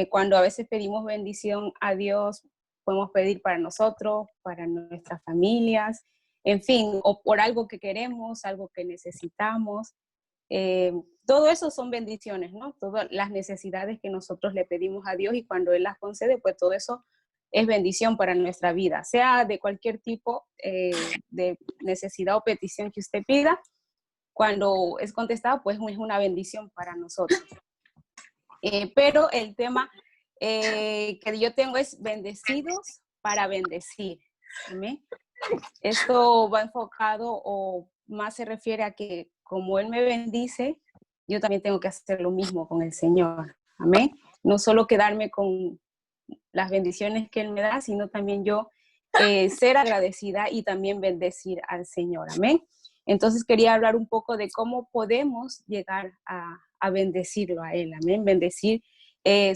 Cuando a veces pedimos bendición a Dios, podemos pedir para nosotros, para nuestras familias, en fin, o por algo que queremos, algo que necesitamos. Todo eso son bendiciones, ¿no? Todas las necesidades que nosotros le pedimos a Dios y cuando Él las concede, pues todo eso es bendición para nuestra vida, sea de cualquier tipo de necesidad o petición que usted pida. Cuando es contestado, pues es una bendición para nosotros. Pero el tema que yo tengo es bendecidos para bendecir. ¿Amén? Esto va enfocado o más se refiere a que como Él me bendice, yo también tengo que hacer lo mismo con el Señor. Amén. No solo quedarme con las bendiciones que Él me da, sino también yo ser agradecida y también bendecir al Señor. Amén. Entonces quería hablar un poco de cómo podemos llegar a bendecirlo a Él. Amén. Bendecir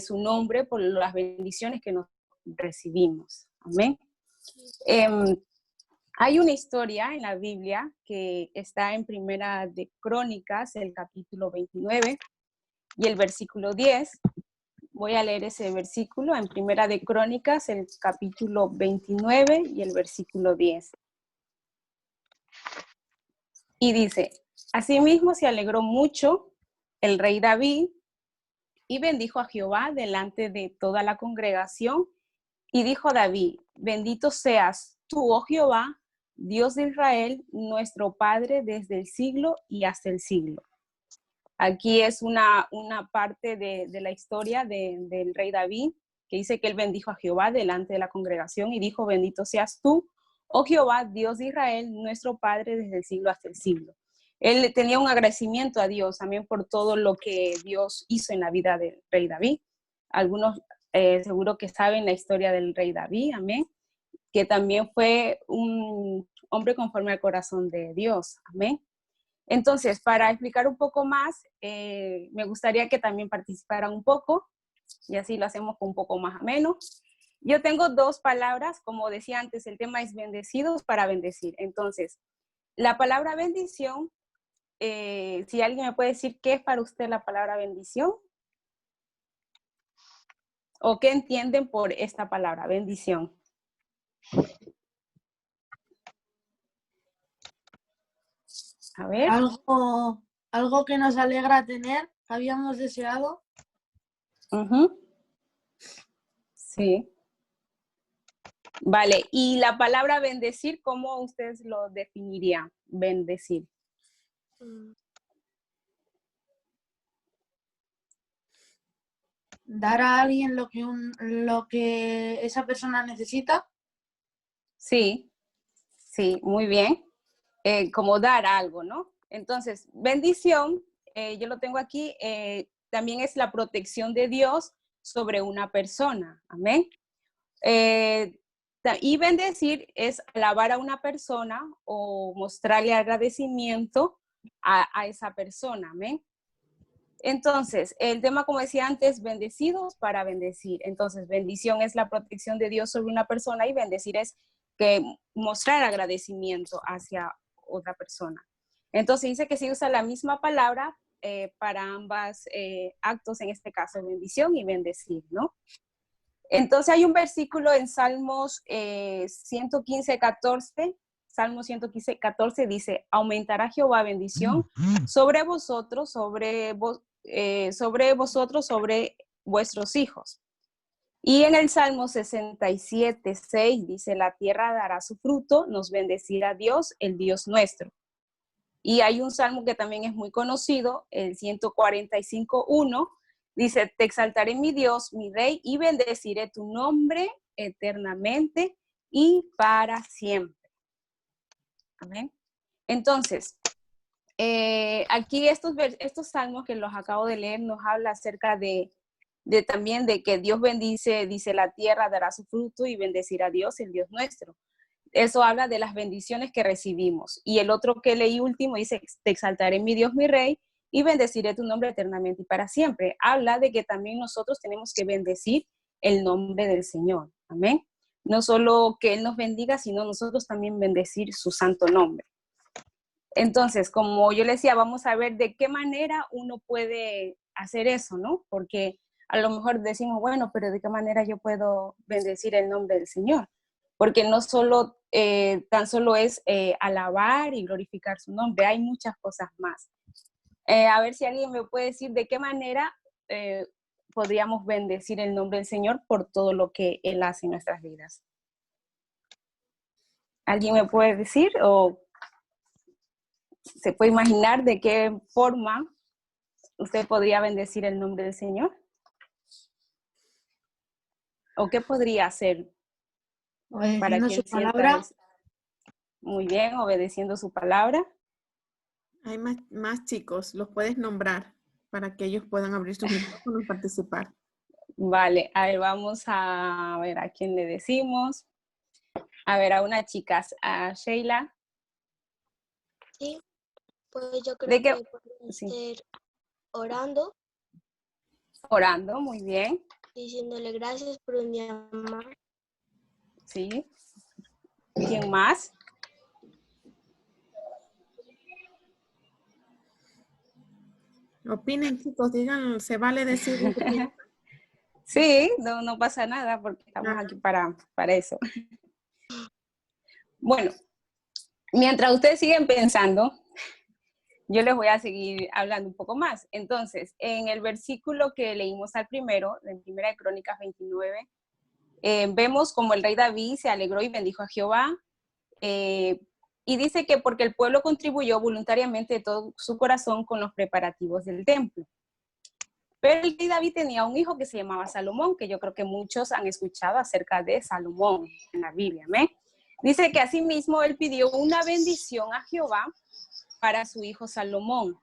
su nombre por las bendiciones que nos recibimos. Amén. Hay una historia en la Biblia que está en Primera de Crónicas, el capítulo 29 y el versículo 10. Voy a leer ese versículo en Primera de Crónicas, el capítulo 29 y el versículo 10. Y dice, asimismo se alegró mucho el rey David y bendijo a Jehová delante de toda la congregación. Y dijo David, bendito seas tú, oh Jehová, Dios de Israel, nuestro Padre desde el siglo y hasta el siglo. Aquí es una parte de la historia del rey David, que dice que él bendijo a Jehová delante de la congregación y dijo, bendito seas tú, oh Jehová, Dios de Israel, nuestro Padre desde el siglo hasta el siglo. Él tenía un agradecimiento a Dios también por todo lo que Dios hizo en la vida del rey David. Algunos seguro que saben la historia del rey David, amén, que también fue un hombre conforme al corazón de Dios, amén. Entonces, para explicar un poco más, me gustaría que también participaran un poco, y así lo hacemos un poco más ameno. Yo tengo dos palabras, como decía antes, el tema es bendecidos para bendecir. Entonces, la palabra bendición, si alguien me puede decir qué es para usted la palabra bendición, o qué entienden por esta palabra, bendición. A ver. Algo que nos alegra tener, que habíamos deseado. Sí. Vale, y la palabra bendecir, ¿cómo ustedes lo definirían? Bendecir. Dar a alguien lo que esa persona necesita. Sí, sí, muy bien. Como dar algo, ¿no? Entonces, bendición, yo lo tengo aquí, también es la protección de Dios sobre una persona. Amén. Y bendecir es alabar a una persona o mostrarle agradecimiento a esa persona. Amén. Entonces, el tema, como decía antes, bendecidos para bendecir. Entonces, bendición es la protección de Dios sobre una persona y bendecir es que mostrar agradecimiento hacia otra persona. Entonces, dice que se usa la misma palabra para ambas actos, en este caso, bendición y bendecir, ¿no? Entonces, hay un versículo en Salmos 115, 14. Salmo 115, 14 dice, aumentará Jehová bendición sobre vosotros, sobre vuestros hijos. Y en el Salmo 67, 6 dice, la tierra dará su fruto, nos bendecirá Dios, el Dios nuestro. Y hay un salmo que también es muy conocido, el 145, 1, dice, te exaltaré mi Dios, mi Rey, y bendeciré tu nombre eternamente y para siempre. Amén. Entonces, aquí estos salmos que los acabo de leer nos habla acerca también de que Dios bendice, dice la tierra dará su fruto y bendecirá a Dios, el Dios nuestro. Eso habla de las bendiciones que recibimos. Y el otro que leí último dice, te exaltaré mi Dios, mi Rey, y bendeciré tu nombre eternamente y para siempre. Habla de que también nosotros tenemos que bendecir el nombre del Señor. Amén. No solo que Él nos bendiga, sino nosotros también bendecir su santo nombre. Entonces, como yo le decía, vamos a ver de qué manera uno puede hacer eso, ¿no? Porque a lo mejor decimos, bueno, pero ¿de qué manera yo puedo bendecir el nombre del Señor? Porque no solo, tan solo es alabar y glorificar su nombre, hay muchas cosas más. A ver si alguien me puede decir de qué manera podríamos bendecir el nombre del Señor por todo lo que Él hace en nuestras vidas. ¿Alguien me puede decir o se puede imaginar de qué forma usted podría bendecir el nombre del Señor? ¿O qué podría hacer para Obedeciendo que su Él sienta palabra. eso? Muy bien, obedeciendo su palabra. Hay más chicos, los puedes nombrar para que ellos puedan abrir sus micrófonos y participar. Vale, a ver, vamos a ver a quién le decimos. A ver, a una chica, a Sheila. Sí, pues yo ¿De creo qué? que puede Sí, ser orando, orando, muy bien. diciéndole gracias por un día más. Sí. ¿Quién más? Opinen, chicos, digan, se vale decir lo que piensan. Sí, no pasa nada porque estamos aquí para eso. Bueno, mientras ustedes siguen pensando, yo les voy a seguir hablando un poco más. Entonces, en el versículo que leímos al primero, en Primera de Crónicas 29, vemos como el rey David se alegró y bendijo a Jehová. Y dice que porque el pueblo contribuyó voluntariamente de todo su corazón con los preparativos del templo. Pero el rey David tenía un hijo que se llamaba Salomón, que yo creo que muchos han escuchado acerca de Salomón en la Biblia. ¿me? Dice que asimismo él pidió una bendición a Jehová para su hijo Salomón,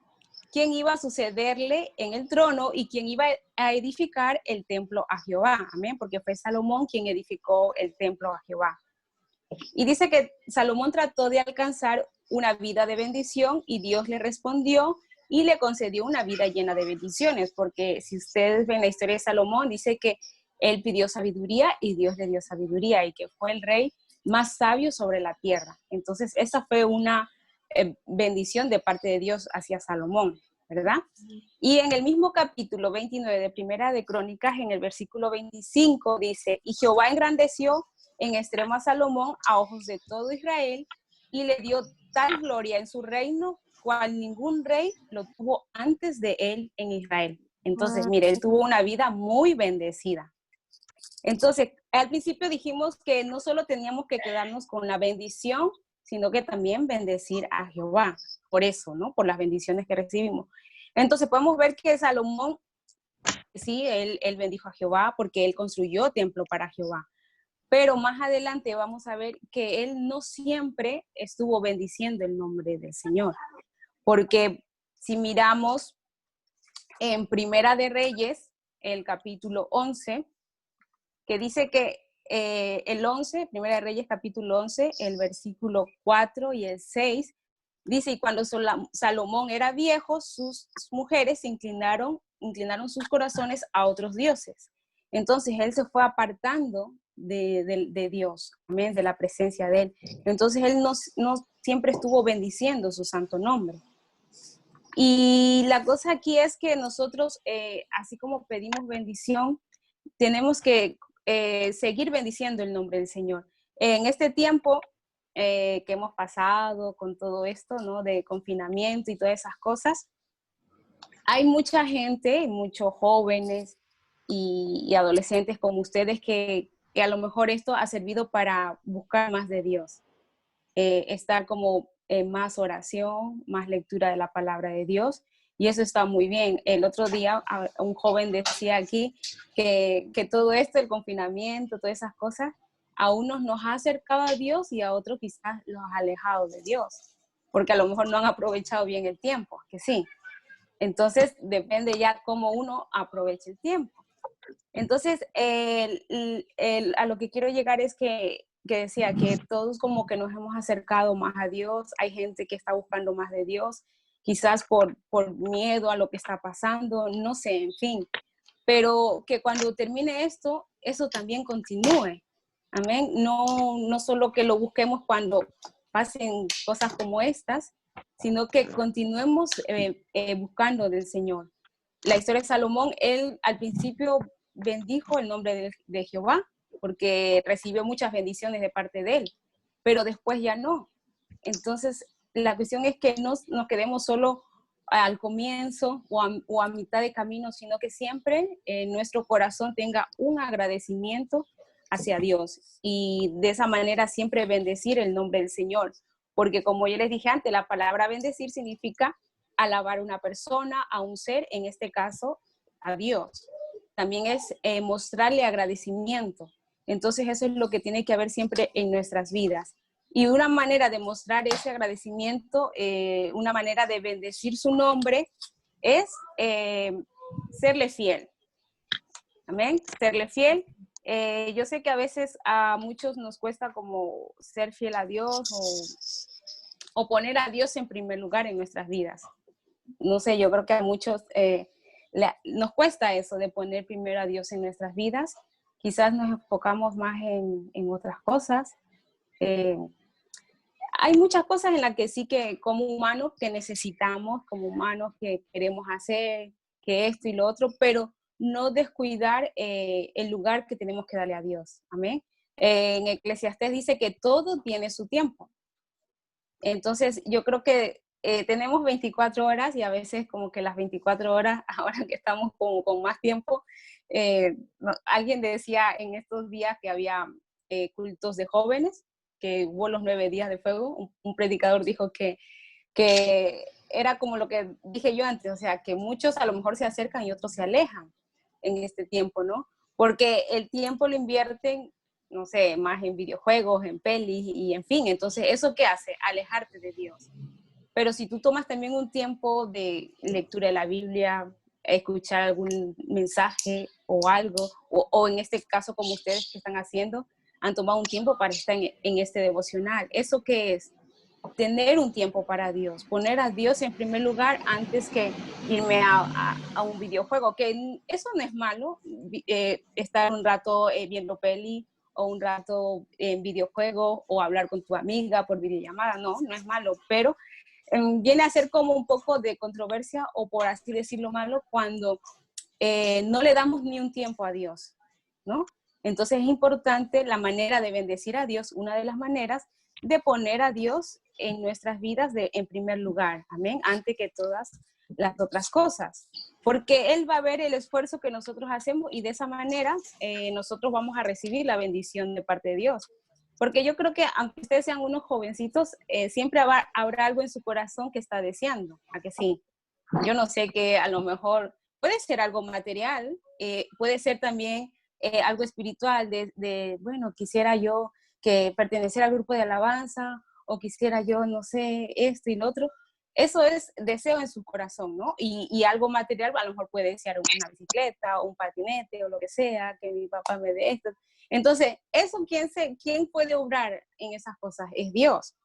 quien iba a sucederle en el trono y quien iba a edificar el templo a Jehová. Amén, porque fue Salomón quien edificó el templo a Jehová. Y dice que Salomón trató de alcanzar una vida de bendición y Dios le respondió y le concedió una vida llena de bendiciones, porque si ustedes ven la historia de Salomón, dice que él pidió sabiduría y Dios le dio sabiduría y que fue el rey más sabio sobre la tierra. Entonces, esa fue una bendición de parte de Dios hacia Salomón, ¿verdad? Y en el mismo capítulo 29 de Primera de Crónicas, en el versículo 25, dice, y Jehová engrandeció en extremo a Salomón a ojos de todo Israel y le dio tal gloria en su reino cual ningún rey lo tuvo antes de él en Israel. Entonces, mire, él tuvo una vida muy bendecida. Entonces, al principio dijimos que no solo teníamos que quedarnos con la bendición, sino que también bendecir a Jehová. Por eso, ¿no? Por las bendiciones que recibimos. Entonces, podemos ver que Salomón, sí, él bendijo a Jehová porque él construyó templo para Jehová. Pero más adelante vamos a ver que él no siempre estuvo bendiciendo el nombre del Señor. Porque si miramos en Primera de Reyes, el capítulo 11, que dice que el 11, Primera de Reyes capítulo 11, el versículo 4 y el 6, dice, y cuando Salomón era viejo, sus mujeres inclinaron sus corazones a otros dioses. Entonces él se fue apartando de Dios, amén, de la presencia de él. Entonces él no siempre estuvo bendiciendo su santo nombre. Y la cosa aquí es que nosotros, así como pedimos bendición, tenemos que seguir bendiciendo el nombre del Señor. En este tiempo que hemos pasado con todo esto, ¿no? De confinamiento y todas esas cosas, hay mucha gente, muchos jóvenes y adolescentes como ustedes que a lo mejor esto ha servido para buscar más de Dios, estar como en más oración, más lectura de la palabra de Dios, y eso está muy bien. El otro día un joven decía aquí que todo esto, el confinamiento, todas esas cosas, a unos nos ha acercado a Dios y a otros quizás los ha alejado de Dios, porque a lo mejor no han aprovechado bien el tiempo, que sí. Entonces depende ya cómo uno aproveche el tiempo. Entonces, a lo que quiero llegar es que decía que todos como que nos hemos acercado más a Dios, hay gente que está buscando más de Dios, quizás por miedo a lo que está pasando, no sé, en fin, pero que cuando termine esto, eso también continúe, amén, no solo que lo busquemos cuando pasen cosas como estas, sino que continuemos buscando del Señor. la historia de Salomón, él al principio bendijo el nombre de Jehová, porque recibió muchas bendiciones de parte de él, pero después ya no. Entonces, la cuestión es que no nos quedemos solo al comienzo o a mitad de camino, sino que siempre nuestro corazón tenga un agradecimiento hacia Dios y de esa manera siempre bendecir el nombre del Señor, porque como yo les dije antes, la palabra bendecir significa alabar a una persona, a un ser, en este caso a Dios. También es mostrarle agradecimiento. Entonces eso es lo que tiene que haber siempre en nuestras vidas. Y una manera de mostrar ese agradecimiento, una manera de bendecir su nombre es serle fiel. Amén, serle fiel. Yo sé que a veces a muchos nos cuesta como ser fiel a Dios o poner a Dios en primer lugar en nuestras vidas. No sé, yo creo que a muchos nos cuesta eso de poner primero a Dios en nuestras vidas. Quizás nos enfocamos más en otras cosas. Hay muchas cosas en las que sí que como humanos que necesitamos, como humanos que queremos hacer, que esto y lo otro, pero no descuidar el lugar que tenemos que darle a Dios. Amén. En Eclesiastés dice que todo tiene su tiempo. Entonces, yo creo que tenemos 24 horas y a veces como que las 24 horas, ahora que estamos con más tiempo, alguien decía en estos días que había cultos de jóvenes, que hubo los 9 días de fuego, un predicador dijo que era como lo que dije yo antes, o sea, que muchos a lo mejor se acercan y otros se alejan en este tiempo, ¿no? Porque el tiempo lo invierten, no sé, más en videojuegos, en pelis y en fin. Entonces, ¿eso qué hace? Alejarte de Dios. Pero si tú tomas también un tiempo de lectura de la Biblia, escuchar algún mensaje o algo, o en este caso como ustedes que están haciendo, han tomado un tiempo para estar en este devocional. ¿Eso qué es? Tener un tiempo para Dios, poner a Dios en primer lugar antes que irme a un videojuego, que eso no es malo, estar un rato viendo peli o un rato en videojuego o hablar con tu amiga por videollamada, no es malo, pero viene a ser como un poco de controversia o por así decirlo malo cuando no le damos ni un tiempo a Dios, ¿no? Entonces es importante la manera de bendecir a Dios, una de las maneras de poner a Dios en nuestras vidas en primer lugar, amén, antes que todas las otras cosas, porque Él va a ver el esfuerzo que nosotros hacemos y de esa manera nosotros vamos a recibir la bendición de parte de Dios. Porque yo creo que aunque ustedes sean unos jovencitos, siempre habrá algo en su corazón que está deseando, ¿a que sí? Yo no sé, que a lo mejor puede ser algo material, puede ser también algo espiritual, bueno, quisiera yo que pertenecer al grupo de alabanza, o quisiera yo, no sé, esto y lo otro. Eso es deseo en su corazón, ¿no? Y algo material a lo mejor puede ser una bicicleta, o un patinete, o lo que sea, que mi papá me dé esto. Entonces, eso, ¿quién puede obrar en esas cosas? Es Dios.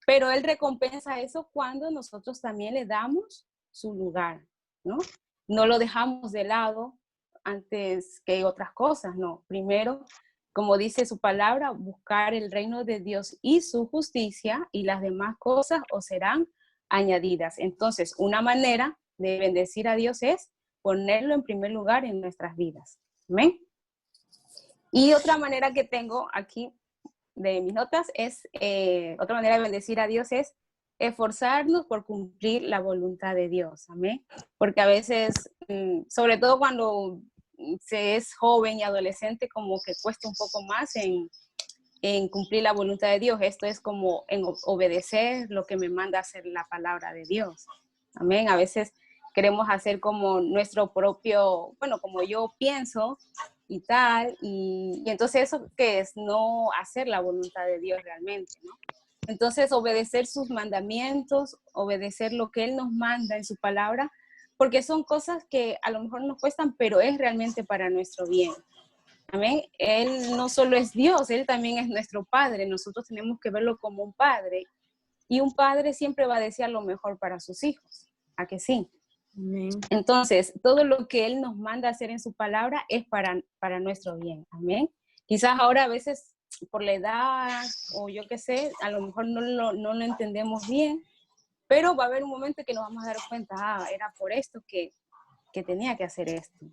Pero Él recompensa eso cuando nosotros también le damos su lugar, ¿no? No lo dejamos de lado antes que otras cosas, no. Primero, como dice su palabra, buscar el reino de Dios y su justicia, y las demás cosas os serán añadidas. Entonces, una manera de bendecir a Dios es ponerlo en primer lugar en nuestras vidas. ¿Amén? Y otra manera que tengo aquí de mis notas es, otra manera de bendecir a Dios es esforzarnos por cumplir la voluntad de Dios, amén. Porque a veces, sobre todo cuando se es joven y adolescente, como que cuesta un poco más en cumplir la voluntad de Dios. Esto es como en obedecer lo que me manda hacer la palabra de Dios, amén. A veces queremos hacer como nuestro propio, bueno, como yo pienso, y tal, y entonces eso que es no hacer la voluntad de Dios realmente, ¿no? Entonces obedecer sus mandamientos, obedecer lo que Él nos manda en su palabra, porque son cosas que a lo mejor nos cuestan, pero es realmente para nuestro bien. Amén. Él no solo es Dios, Él también es nuestro Padre. Nosotros tenemos que verlo como un Padre, y un padre siempre va a desear lo mejor para sus hijos. ¿A que sí? Amén. Entonces, todo lo que Él nos manda hacer en su palabra es para nuestro bien. Amén. Quizás ahora a veces por la edad o yo qué sé, a lo mejor no lo entendemos bien, pero va a haber un momento que nos vamos a dar cuenta, era por esto que que tenía que hacer esto.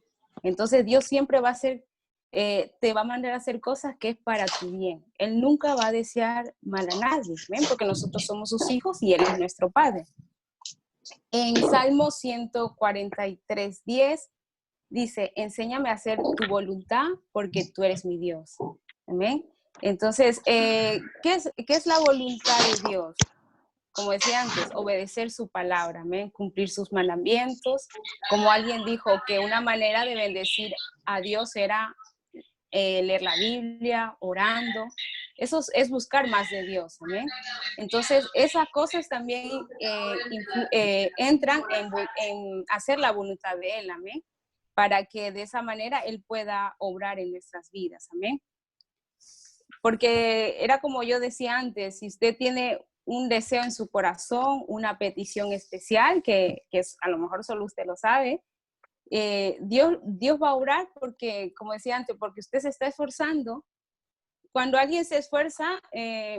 Entonces Dios siempre va a hacer, te va a mandar a hacer cosas que es para tu bien. Él nunca va a desear mal a nadie, ¿ven? Porque nosotros somos sus hijos y Él es nuestro Padre. En Salmo 143:10 dice, enséñame a hacer tu voluntad porque tú eres mi Dios. Amén. Entonces, ¿qué es la voluntad de Dios? Como decía antes, obedecer su palabra, amén, cumplir sus mandamientos. Como alguien dijo que una manera de bendecir a Dios era leer la Biblia, orando. Eso es buscar más de Dios, amén. Entonces, esas cosas también entran en hacer la voluntad de Él, amén, para que de esa manera Él pueda obrar en nuestras vidas, amén. Porque era como yo decía antes, si usted tiene un deseo en su corazón, una petición especial, que a lo mejor solo usted lo sabe, Dios va a obrar porque, como decía antes, porque usted se está esforzando. Cuando alguien se esfuerza,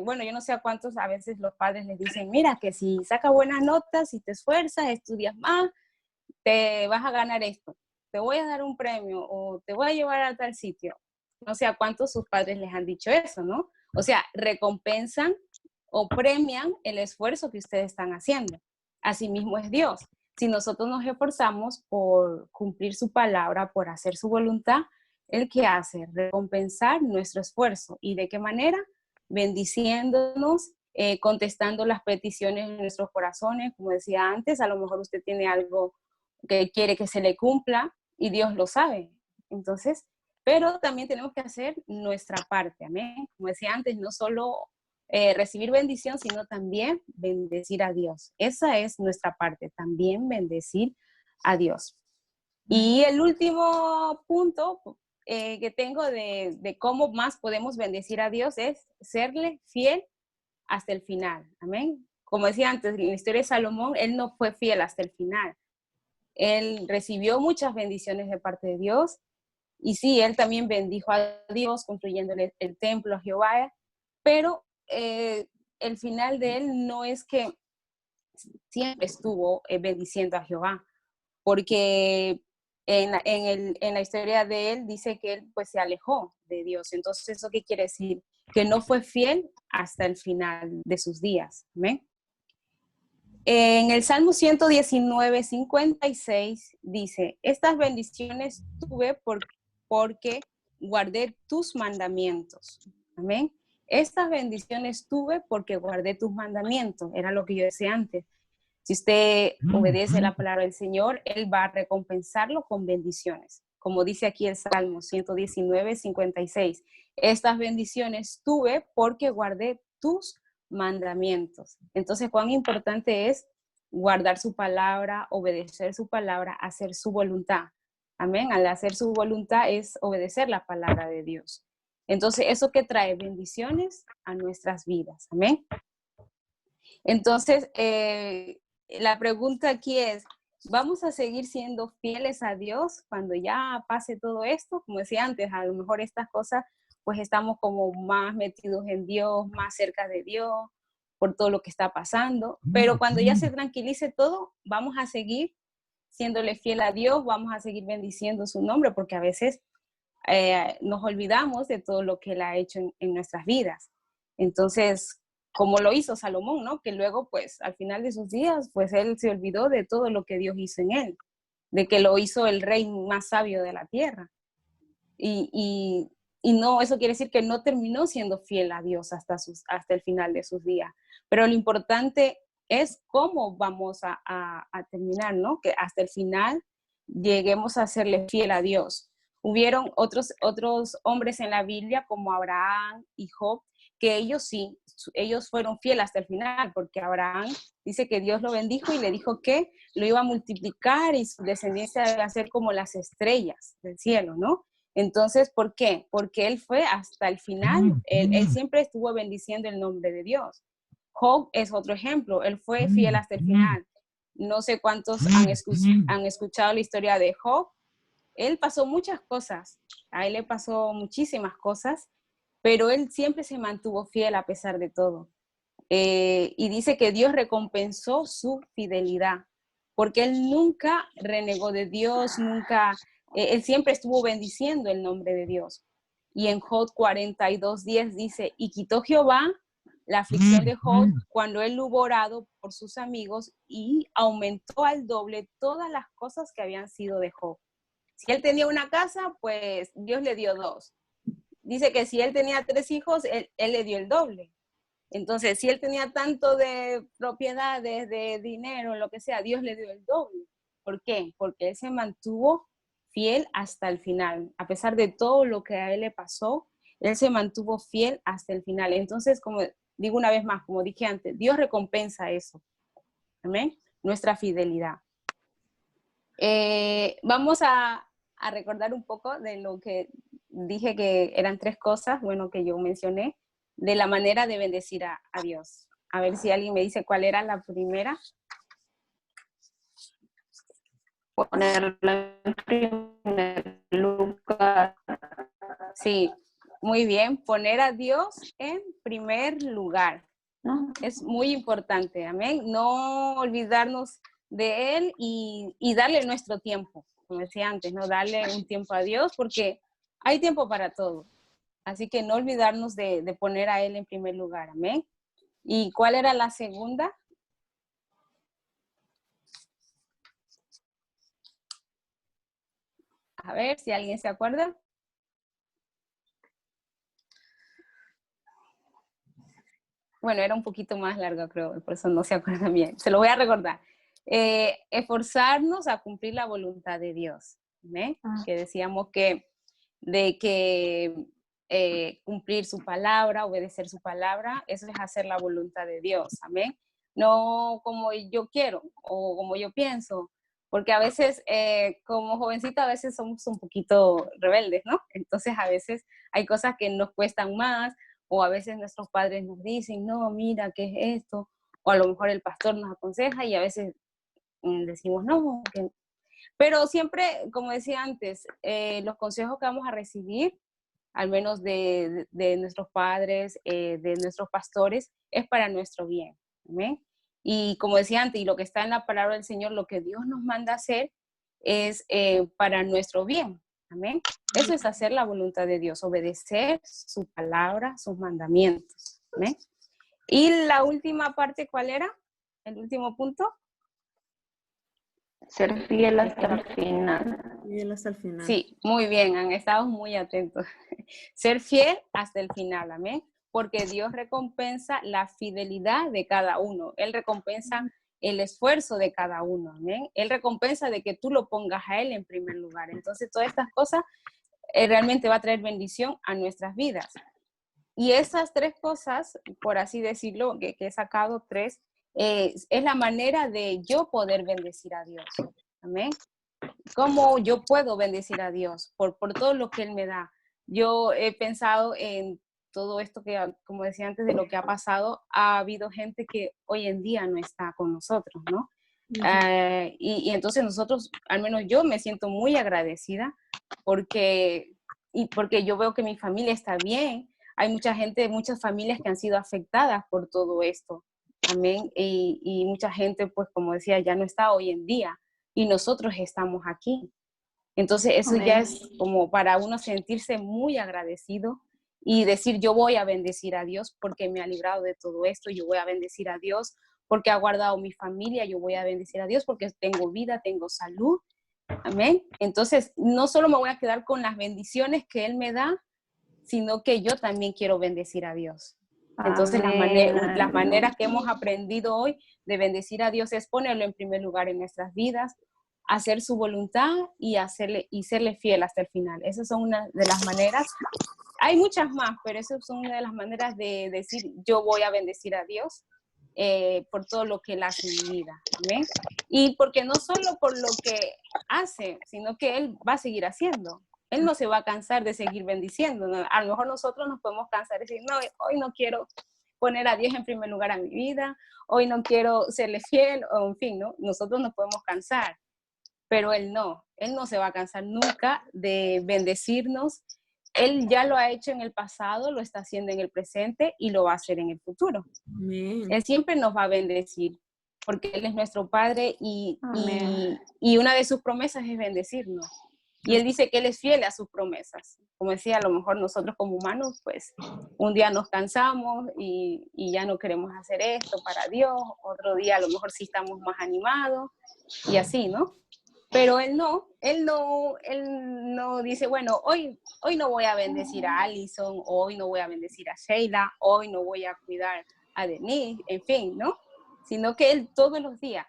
bueno, yo no sé a cuántos a veces los padres les dicen, mira, que si saca buenas notas, si te esfuerzas, estudias más, te vas a ganar esto, te voy a dar un premio o te voy a llevar a tal sitio. No sé a cuántos sus padres les han dicho eso, ¿no? O sea, recompensan o premian el esfuerzo que ustedes están haciendo. Asimismo es Dios. Si nosotros nos esforzamos por cumplir su palabra, por hacer su voluntad, ¿Él qué hace? Recompensar nuestro esfuerzo. ¿Y de qué manera? Bendiciéndonos, contestando las peticiones de nuestros corazones. Como decía antes, a lo mejor usted tiene algo que quiere que se le cumpla y Dios lo sabe. Entonces, pero también tenemos que hacer nuestra parte, amén. Como decía antes, no solo recibir bendición, sino también bendecir a Dios. Esa es nuestra parte, también bendecir a Dios. Y el último punto que tengo de cómo más podemos bendecir a Dios es serle fiel hasta el final, amén. Como decía antes, en la historia de Salomón, él no fue fiel hasta el final. Él recibió muchas bendiciones de parte de Dios, y sí, él también bendijo a Dios construyéndole el templo a Jehová, pero el final de él no es que siempre estuvo bendiciendo a Jehová, porque en la historia de él dice que él pues se alejó de Dios. Entonces, ¿eso qué quiere decir? Que no fue fiel hasta el final de sus días. ¿Amén? En el Salmo 119:56 dice, estas bendiciones tuve porque guardé tus mandamientos. Amén. Estas bendiciones tuve porque guardé tus mandamientos. Era lo que yo decía antes. Si usted obedece la palabra del Señor, Él va a recompensarlo con bendiciones. Como dice aquí el Salmo 119:56. Estas bendiciones tuve porque guardé tus mandamientos. Entonces, cuán importante es guardar su palabra, obedecer su palabra, hacer su voluntad. Amén. Al hacer su voluntad es obedecer la palabra de Dios. Entonces, ¿eso qué trae? Bendiciones a nuestras vidas. Amén. Entonces, la pregunta aquí es, ¿vamos a seguir siendo fieles a Dios cuando ya pase todo esto? Como decía antes, a lo mejor estas cosas, pues estamos como más metidos en Dios, más cerca de Dios, por todo lo que está pasando. Pero cuando ya se tranquilice todo, vamos a seguir siéndole fiel a Dios, vamos a seguir bendiciendo su nombre, porque a veces nos olvidamos de todo lo que Él ha hecho en nuestras vidas. Entonces, como lo hizo Salomón, ¿no? Que luego, pues, al final de sus días, pues, él se olvidó de todo lo que Dios hizo en él, de que lo hizo el rey más sabio de la tierra. Y no, eso quiere decir que no terminó siendo fiel a Dios hasta el final de sus días. Pero lo importante es cómo vamos a terminar, ¿no? Que hasta el final lleguemos a serle fiel a Dios. Hubieron otros hombres en la Biblia como Abraham y Job, que ellos sí, ellos fueron fieles hasta el final, porque Abraham dice que Dios lo bendijo y le dijo que lo iba a multiplicar y su descendencia iba a ser como las estrellas del cielo, ¿no? Entonces, ¿por qué? Porque él fue hasta el final, él siempre estuvo bendiciendo el nombre de Dios. Job es otro ejemplo, él fue fiel hasta el final. No sé cuántos han escuchado la historia de Job. Él pasó muchas cosas, a él le pasó muchísimas cosas, pero él siempre se mantuvo fiel a pesar de todo. Y dice que Dios recompensó su fidelidad, porque él nunca renegó de Dios, nunca, él siempre estuvo bendiciendo el nombre de Dios. Y en Job 42:10 dice, y quitó Jehová la aflicción de Job cuando él hubo orado por sus amigos y aumentó al doble todas las cosas que habían sido de Job. Si él tenía una casa, pues Dios le dio 2. Dice que si él tenía 3 hijos, él le dio el doble. Entonces, si él tenía tanto de propiedades, de dinero, lo que sea, Dios le dio el doble. ¿Por qué? Porque él se mantuvo fiel hasta el final. A pesar de todo lo que a él le pasó, él se mantuvo fiel hasta el final. Entonces, como digo una vez más, como dije antes, Dios recompensa eso. Amén. Nuestra fidelidad. Vamos a recordar un poco de lo que dije que eran 3 cosas, bueno, que yo mencioné, de la manera de bendecir a Dios. A ver si alguien me dice cuál era la primera. Ponerlo en primer lugar. Sí, muy bien. Poner a Dios en primer lugar. ¿No? Es muy importante, amén. No olvidarnos de Él y darle nuestro tiempo, como decía antes, ¿no? Darle un tiempo a Dios porque hay tiempo para todo. Así que no olvidarnos de poner a Él en primer lugar, amén. ¿Y cuál era la segunda? A ver si alguien se acuerda. Bueno, era un poquito más largo, creo, por eso no se acuerdan bien. Se lo voy a recordar. Esforzarnos a cumplir la voluntad de Dios. ¿Ve? Que decíamos que cumplir su palabra, obedecer su palabra, eso es hacer la voluntad de Dios. Amén. No como yo quiero o como yo pienso, porque a veces, como jovencita, a veces somos un poquito rebeldes, ¿no? Entonces, a veces hay cosas que nos cuestan más, o a veces nuestros padres nos dicen, no, mira, ¿qué es esto? O a lo mejor el pastor nos aconseja y a veces decimos, no. Pero siempre, como decía antes, los consejos que vamos a recibir, al menos de nuestros padres, de nuestros pastores, es para nuestro bien. ¿Amén? Y como decía antes, y lo que está en la palabra del Señor, lo que Dios nos manda a hacer es para nuestro bien. Amén. Eso es hacer la voluntad de Dios, obedecer su palabra, sus mandamientos. Amén. Y la última parte, ¿cuál era? El último punto. Ser fiel hasta el final. Fiel hasta el final. Sí, muy bien, han estado muy atentos. Ser fiel hasta el final, amén. Porque Dios recompensa la fidelidad de cada uno. Él recompensa el esfuerzo de cada uno, amén. Él recompensa de que tú lo pongas a Él en primer lugar. Entonces, todas estas cosas realmente va a traer bendición a nuestras vidas. Y esas 3 cosas, por así decirlo, que he sacado 3, es la manera de yo poder bendecir a Dios. Amén. ¿Cómo yo puedo bendecir a Dios? Por todo lo que Él me da. Yo he pensado en todo esto que, como decía antes, de lo que ha pasado. Ha habido gente que hoy en día no está con nosotros, ¿no? Y entonces nosotros, al menos yo me siento muy agradecida porque yo veo que mi familia está bien. Hay mucha gente, muchas familias que han sido afectadas por todo esto. Amén. Y mucha gente, pues como decía, ya no está hoy en día. Y nosotros estamos aquí. Entonces eso ya es como para uno sentirse muy agradecido y decir, yo voy a bendecir a Dios porque me ha librado de todo esto, yo voy a bendecir a Dios porque ha guardado mi familia, yo voy a bendecir a Dios porque tengo vida, tengo salud. Amén. Entonces no solo me voy a quedar con las bendiciones que Él me da, sino que yo también quiero bendecir a Dios. Entonces las maneras que hemos aprendido hoy de bendecir a Dios es ponerlo en primer lugar en nuestras vidas, hacer su voluntad y serle fiel hasta el final. Esas son una de las maneras. Hay muchas más, pero esas son una de las maneras de decir, yo voy a bendecir a Dios por todo lo que Él hace en mi vida. ¿Amén? Y porque no solo por lo que hace, sino que Él va a seguir haciendo. Él no se va a cansar de seguir bendiciendo. ¿No? A lo mejor nosotros nos podemos cansar de decir, no, hoy no quiero poner a Dios en primer lugar a mi vida, hoy no quiero serle fiel, o en fin, ¿no? Nosotros nos podemos cansar, pero Él no se va a cansar nunca de bendecirnos. Él ya lo ha hecho en el pasado, lo está haciendo en el presente y lo va a hacer en el futuro. Amén. Él siempre nos va a bendecir. porque Él es nuestro Padre Amén. y una de sus promesas es bendecirnos. Y Él dice que Él es fiel a sus promesas. Como decía, a lo mejor nosotros como humanos, pues un día nos cansamos y ya no queremos hacer esto para Dios, otro día a lo mejor sí estamos más animados y así, ¿no? Pero Él no dice, bueno, hoy no voy a bendecir a Allison, hoy no voy a bendecir a Sheila, hoy no voy a cuidar a Denise, en fin, ¿no? Sino que Él todos los días,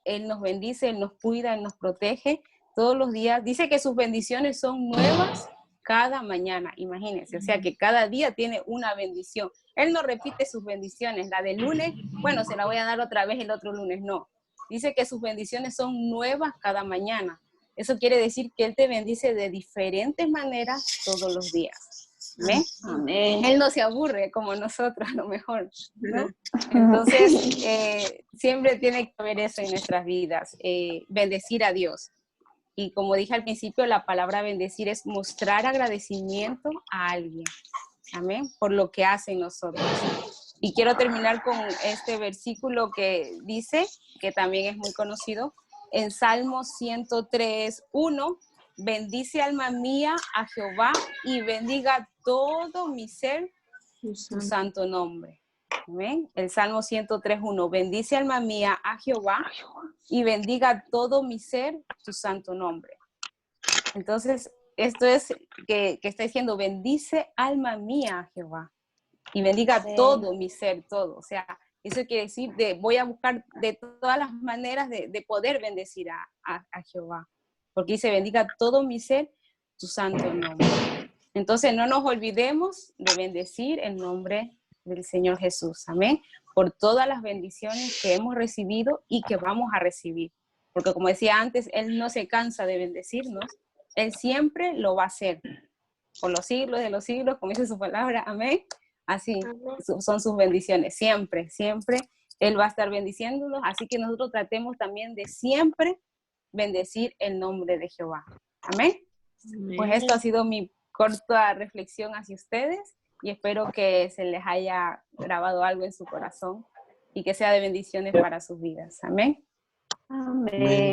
Él nos bendice, Él nos cuida, Él nos protege, todos los días. Dice que sus bendiciones son nuevas cada mañana, imagínense, o sea que cada día tiene una bendición. Él no repite sus bendiciones, la del lunes, bueno, se la voy a dar otra vez el otro lunes, no. Dice que sus bendiciones son nuevas cada mañana. Eso quiere decir que Él te bendice de diferentes maneras todos los días. ¿Amén? Amén. Él no se aburre como nosotros, a lo mejor, ¿no? Entonces, siempre tiene que haber eso en nuestras vidas, bendecir a Dios. Y como dije al principio, la palabra bendecir es mostrar agradecimiento a alguien. Amén. Por lo que hace en nosotros. Y quiero terminar con este versículo que dice, que también es muy conocido, en Salmo 103:1, bendice alma mía a Jehová y bendiga todo mi ser su santo nombre. Amén. El Salmo 103:1, bendice alma mía a Jehová y bendiga todo mi ser su santo nombre. Entonces, esto es que está diciendo, bendice alma mía a Jehová y bendiga todo mi ser, todo. O sea, eso quiere decir, voy a buscar de todas las maneras de poder bendecir a Jehová. Porque dice, bendiga todo mi ser su santo nombre. Entonces, no nos olvidemos de bendecir el nombre del Señor Jesús. Amén. Por todas las bendiciones que hemos recibido y que vamos a recibir. Porque como decía antes, Él no se cansa de bendecirnos. Él siempre lo va a hacer. Por los siglos de los siglos, como dice su palabra. Amén. Así son sus bendiciones. Siempre, siempre Él va a estar bendiciéndonos. Así que nosotros tratemos también de siempre bendecir el nombre de Jehová. Amén. Amén. Pues esto ha sido mi corta reflexión hacia ustedes y espero que se les haya grabado algo en su corazón y que sea de bendiciones para sus vidas. Amén. Amén.